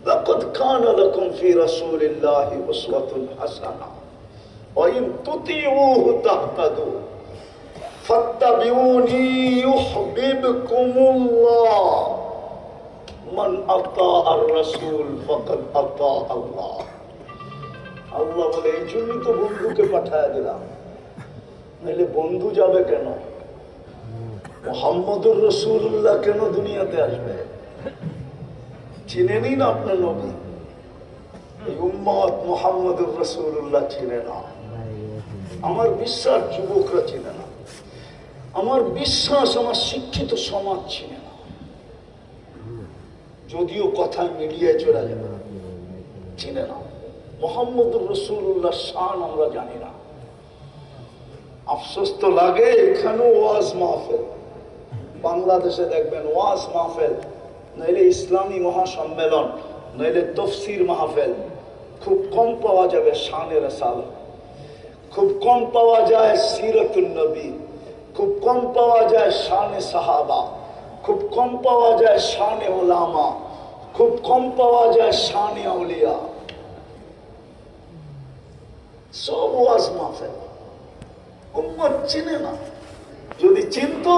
লাকাদ কানা লাকুম ফি রাসূলিল্লাহি উসওয়াতুন হাসানাহ ওয়া ইন তুতিউহু তাহতাদু ফাত্তাবিউনি ইউহিব্বুকুমুল্লাহ মান আতা আর রাসূল ফাকাদ আতা আল্লাহ। আল্লাহ বলে এই জন্যই তো বন্ধুকে পাঠায় দিলাম, নাহলে বন্ধু যাবে কেন? মুহাম্মদুর রাসূলুল্লাহ কেন দুনিয়াতে আসবে? চিনেনই না আপনার নবী, এই উম্মত মুহাম্মদুর রাসূলুল্লাহ চিনে না। আমার বিশ্বাস যুবকরা চিনে না, আমার বিশ্বাস আমার শিক্ষিত সমাজ চিনে না। যদিও কথা মিডিয়ায় চলে যাবে, চিনে না। মুহাম্মদুর রাসূলুল্লাহ শান আমরা জানি না। আফসোস তো লাগে, এখানেও ওয়াজ মাহফিল, বাংলাদেশে দেখবেন ওয়াজ মাহফিল, নইলে ইসলামী মহাসম্মেলন, নইলে তফসির মাহফিল, খুব কম পাওয়া যাবে শানে রাসালাত, খুব কম পাওয়া যায় সিরাতুন নবী, খুব কম পাওয়া যায় শানে সাহাবা, খুব কম পাওয়া যায় শানে উলামা, খুব কম পাওয়া যায় শানে আউলিয়া। সব ওয়াজ মাহফিল, উম্মত চিনে না। যদি চিনতো